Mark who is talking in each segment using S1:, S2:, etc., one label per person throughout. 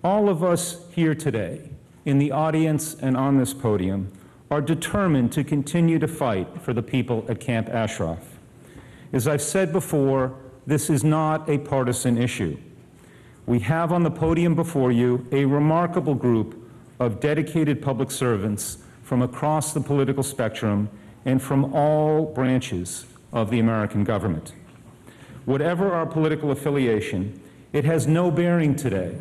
S1: All of us here today, in the audience and on this podium, are determined to continue to fight for the people at Camp Ashraf. As I've said before, this is not a partisan issue. We have on the podium before you a remarkable group of dedicated public servants from across the political spectrum and from all branches of the American government. Whatever our political affiliation, it has no bearing today,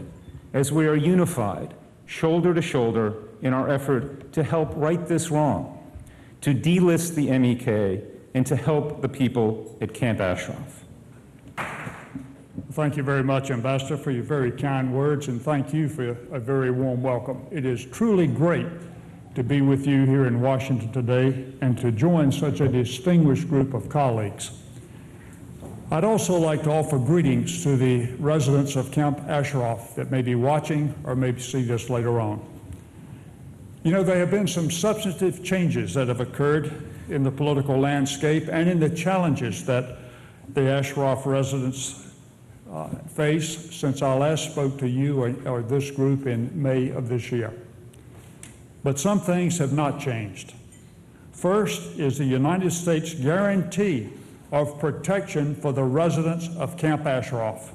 S1: as we are unified, shoulder to shoulder, in our effort to help right this wrong, to delist the MEK, and to help the people at Camp Ashraf.
S2: Thank you very much, Ambassador, for your very kind words, and thank you for a very warm welcome. It is truly great to be with you here in Washington today and to join such a distinguished group of colleagues. I'd also like to offer greetings to the residents of Camp Ashraf that may be watching or may see this later on. You know, there have been some substantive changes that have occurred in the political landscape and in the challenges that the Ashraf residents face since I last spoke to you or this group in May of this year. But some things have not changed. First is the United States guarantee of protection for the residents of Camp Ashraf.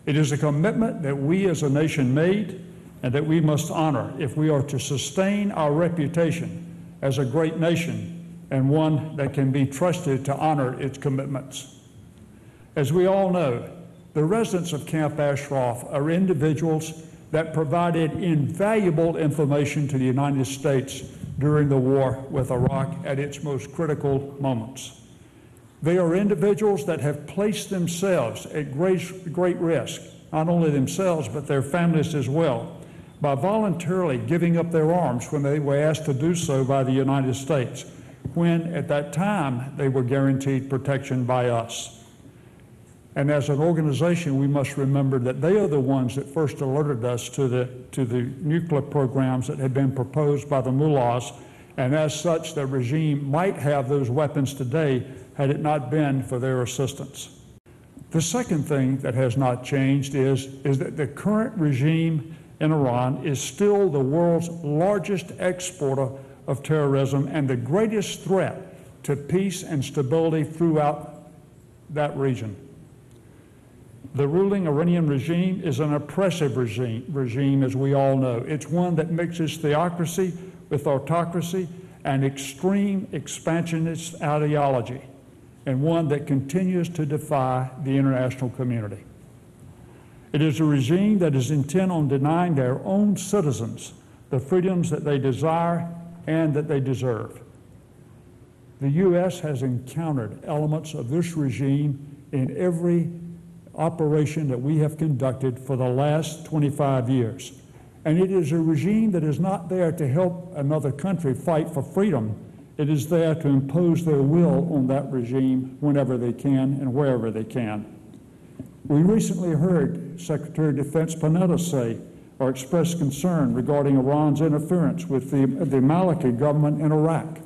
S2: It is a commitment that we as a nation made and that we must honor if we are to sustain our reputation as a great nation and one that can be trusted to honor its commitments. As we all know, the residents of Camp Ashraf are individuals that provided invaluable information to the United States during the war with Iraq at its most critical moments. They are individuals that have placed themselves at great risk, not only themselves, but their families as well, by voluntarily giving up their arms when they were asked to do so by the United States, when at that time they were guaranteed protection by us. And as an organization, we must remember that they are the ones that first alerted us to the nuclear programs that had been proposed by the mullahs, and as such, the regime might have those weapons today had it not been for their assistance. The second thing that has not changed is that the current regime in Iran is still the world's largest exporter of terrorism and the greatest threat to peace and stability throughout that region. The ruling Iranian regime is an oppressive regime, as we all know. It's one that mixes theocracy with autocracy and extreme expansionist ideology, and one that continues to defy the international community. It is a regime that is intent on denying their own citizens the freedoms that they desire and that they deserve. The U.S. has encountered elements of this regime in every operation that we have conducted for the last 25 years. And it is a regime that is not there to help another country fight for freedom. It is there to impose their will on that regime whenever they can and wherever they can. We recently heard Secretary of Defense Panetta say or express concern regarding Iran's interference with the Maliki government in Iraq.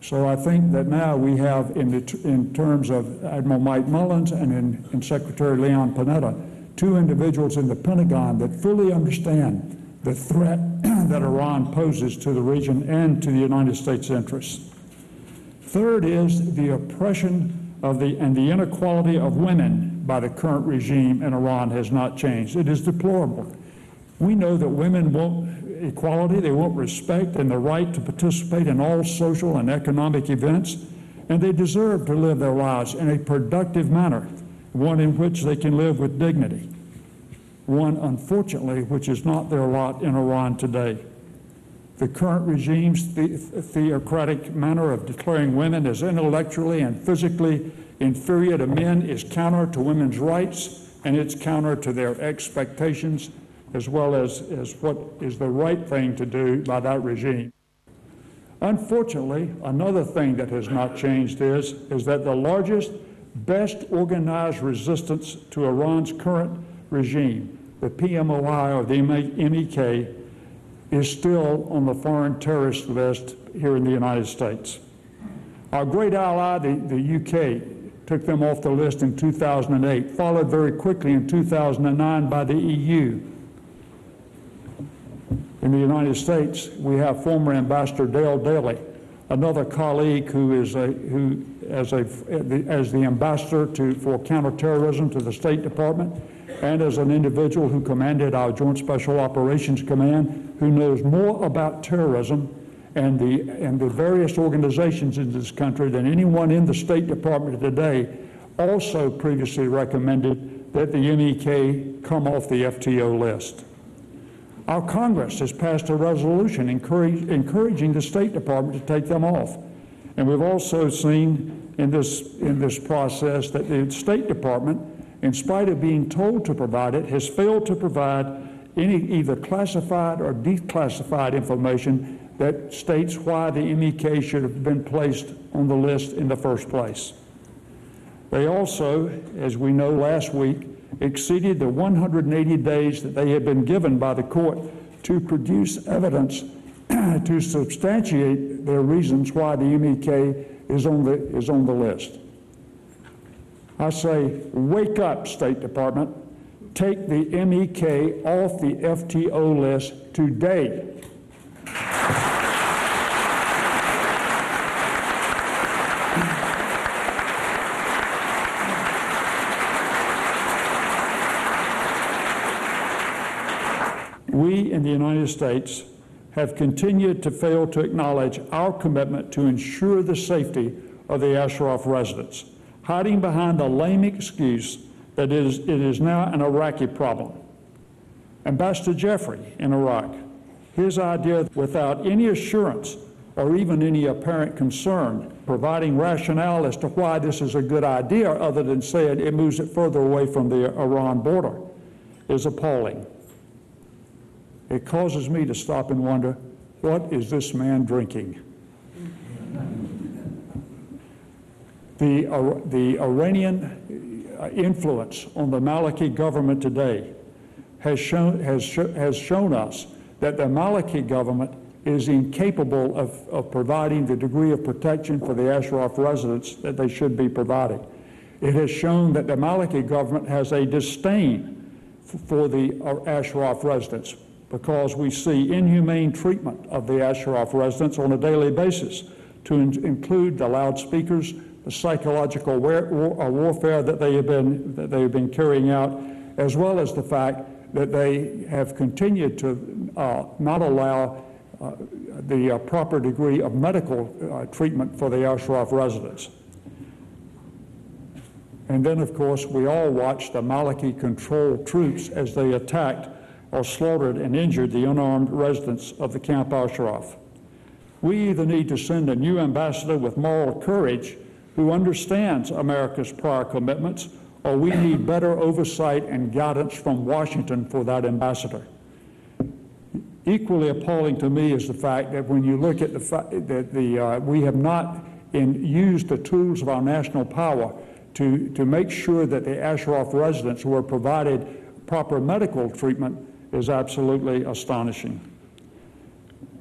S2: So I think that now we have, in terms of Admiral Mike Mullins and in Secretary Leon Panetta, two individuals in the Pentagon that fully understand the threat that Iran poses to the region and to the United States interests. Third is the oppression and the inequality of women by the current regime in Iran has not changed. It is deplorable. We know that women want equality, they want respect and the right to participate in all social and economic events, and they deserve to live their lives in a productive manner, one in which they can live with dignity, one, unfortunately, which is not their lot in Iran today. The current regime's theocratic manner of declaring women as intellectually and physically inferior to men is counter to women's rights, and it's counter to their expectations, as well as what is the right thing to do by that regime. Unfortunately, another thing that has not changed is that the largest, best organized resistance to Iran's current regime, the PMOI or the MEK, is still on the foreign terrorist list here in the United States. Our great ally, the UK, took them off the list in 2008, followed very quickly in 2009 by the EU, In the United States, we have former Ambassador Dale Daly, another colleague who is as the ambassador for counterterrorism to the State Department, and as an individual who commanded our Joint Special Operations Command, who knows more about terrorism and the various organizations in this country than anyone in the State Department today, also previously recommended that the MEK come off the FTO list. Our Congress has passed a resolution encouraging the State Department to take them off. And we've also seen in this process that the State Department, in spite of being told to provide it, has failed to provide any either classified or declassified information that states why the MEK should have been placed on the list in the first place. They also, as we know last week, exceeded the 180 days that they had been given by the court to produce evidence to substantiate their reasons why the MEK is on the list. I say, wake up, State Department. Take the MEK off the FTO list today. We in the United States have continued to fail to acknowledge our commitment to ensure the safety of the Ashraf residents, hiding behind the lame excuse that it is now an Iraqi problem. Ambassador Jeffrey in Iraq, his idea without any assurance or even any apparent concern, providing rationale as to why this is a good idea other than saying it moves it further away from the Iran border, is appalling. It causes me to stop and wonder, what is this man drinking? The Iranian influence on the Maliki government today has shown us that the Maliki government is incapable of providing the degree of protection for the Ashraf residents that they should be providing. It has shown that the Maliki government has a disdain for the Ashraf residents, because we see inhumane treatment of the Ashraf residents on a daily basis, to include the loudspeakers, the psychological warfare that they have been carrying out, as well as the fact that they have continued to not allow the proper degree of medical treatment for the Ashraf residents. And then, of course, we all watched the Maliki-controlled troops as they attacked or slaughtered and injured the unarmed residents of the Camp Ashraf. We either need to send a new ambassador with moral courage who understands America's prior commitments, or we need better oversight and guidance from Washington for that ambassador. Equally appalling to me is the fact that when you look at the fact that we have not used the tools of our national power to make sure that the Ashraf residents were provided proper medical treatment is absolutely astonishing.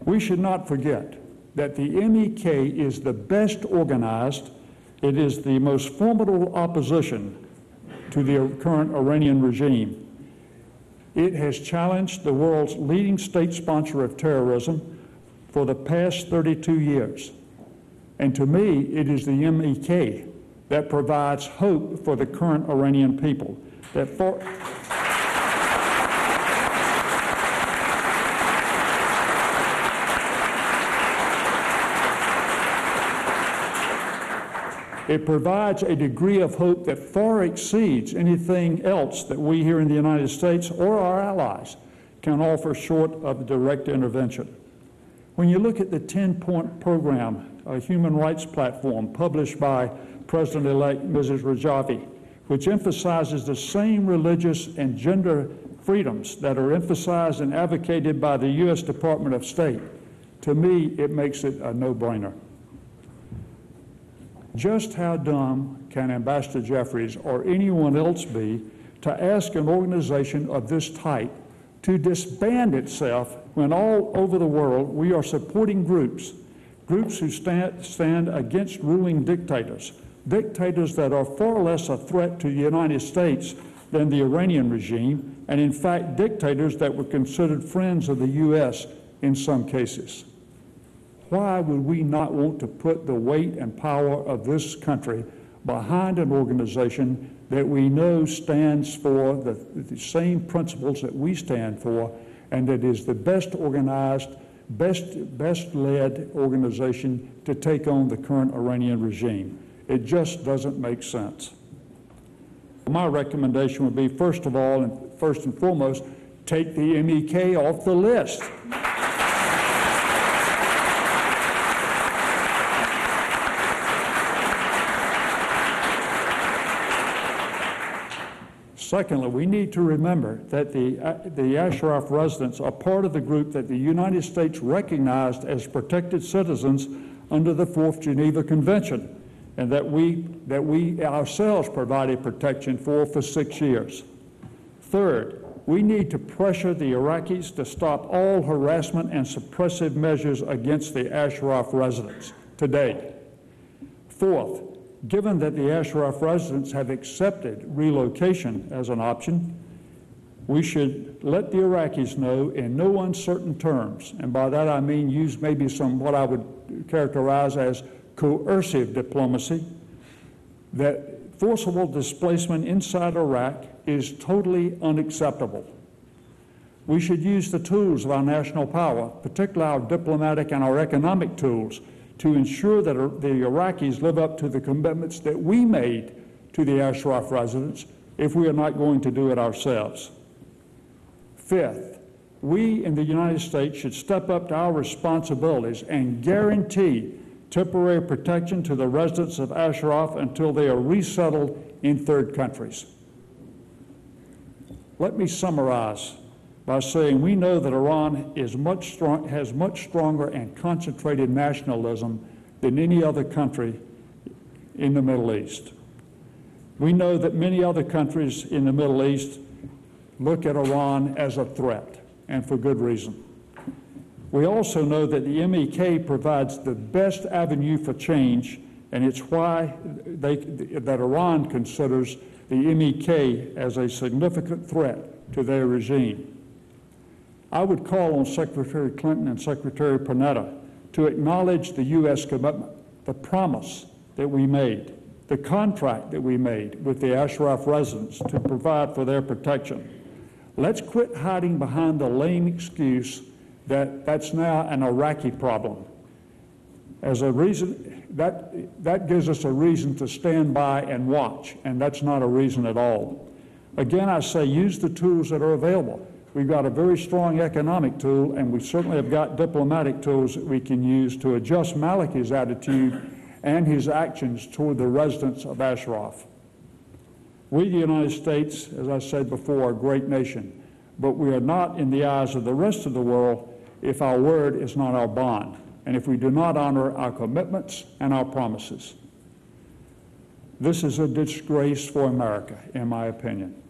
S2: We should not forget that the MEK is the best organized, it is the most formidable opposition to the current Iranian regime. It has challenged the world's leading state sponsor of terrorism for the past 32 years. And to me, it is the MEK that provides hope for the current Iranian people. It provides a degree of hope that far exceeds anything else that we here in the United States or our allies can offer short of direct intervention. When you look at the 10-point program, a human rights platform published by President-elect Mrs. Rajavi, which emphasizes the same religious and gender freedoms that are emphasized and advocated by the U.S. Department of State, to me, it makes it a no-brainer. Just how dumb can Ambassador Jeffries or anyone else be to ask an organization of this type to disband itself when all over the world we are supporting groups who stand against ruling dictators that are far less a threat to the United States than the Iranian regime, and in fact dictators that were considered friends of the U.S. in some cases. Why would we not want to put the weight and power of this country behind an organization that we know stands for the same principles that we stand for, and that is the best organized, best led organization to take on the current Iranian regime? It just doesn't make sense. My recommendation would be, first of all, and first and foremost, take the MEK off the list. Secondly, we need to remember that the Ashraf residents are part of the group that the United States recognized as protected citizens under the Fourth Geneva Convention, and that we ourselves provided protection for 6 years. Third, we need to pressure the Iraqis to stop all harassment and suppressive measures against the Ashraf residents today. Fourth, given that the Ashraf residents have accepted relocation as an option, we should let the Iraqis know in no uncertain terms, and by that I mean use maybe some what I would characterize as coercive diplomacy, that forcible displacement inside Iraq is totally unacceptable. We should use the tools of our national power, particularly our diplomatic and our economic tools, to ensure that the Iraqis live up to the commitments that we made to the Ashraf residents if we are not going to do it ourselves. Fifth, we in the United States should step up to our responsibilities and guarantee temporary protection to the residents of Ashraf until they are resettled in third countries. Let me summarize by saying we know that Iran has much stronger and concentrated nationalism than any other country in the Middle East. We know that many other countries in the Middle East look at Iran as a threat, and for good reason. We also know that the MEK provides the best avenue for change, and it's why that Iran considers the MEK as a significant threat to their regime. I would call on Secretary Clinton and Secretary Panetta to acknowledge the U.S. commitment, the promise that we made, the contract that we made with the Ashraf residents to provide for their protection. Let's quit hiding behind the lame excuse that that's now an Iraqi problem. As a reason, that gives us a reason to stand by and watch, and that's not a reason at all. Again, I say use the tools that are available. We've got a very strong economic tool, and we certainly have got diplomatic tools that we can use to adjust Maliki's attitude and his actions toward the residents of Ashraf. We, the United States, as I said before, are a great nation, but we are not in the eyes of the rest of the world if our word is not our bond, and if we do not honor our commitments and our promises. This is a disgrace for America, in my opinion.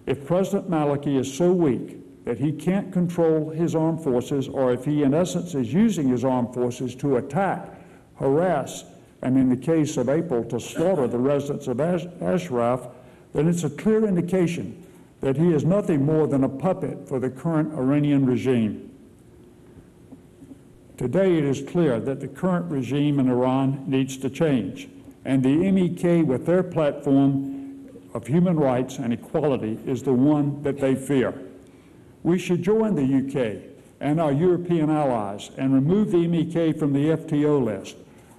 S2: If President Maliki is so weak that he can't control his armed forces, or if he in essence is using his armed forces to attack, harass, and in the case of April to slaughter the residents of Ashraf, then it's a clear indication that he is nothing more than a puppet for the current Iranian regime. Today it is clear that the current regime in Iran needs to change, and the MEK with their platform of human rights and equality is the one that they fear. We should join the UK and our European allies and remove the MEK from the FTO list,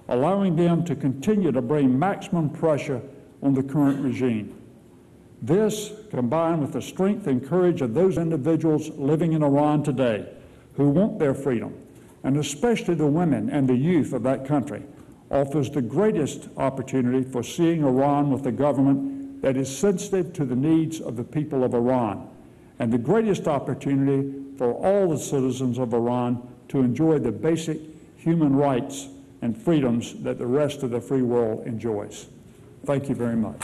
S2: allowing them to continue to bring maximum pressure on the current regime. This, combined with the strength and courage of those individuals living in Iran today who want their freedom, and especially the women and the youth of that country, offers the greatest opportunity for seeing Iran with a government that is sensitive to the needs of the people of Iran, and the greatest opportunity for all the citizens of Iran to enjoy the basic human rights and freedoms that the rest of the free world enjoys. Thank you very much.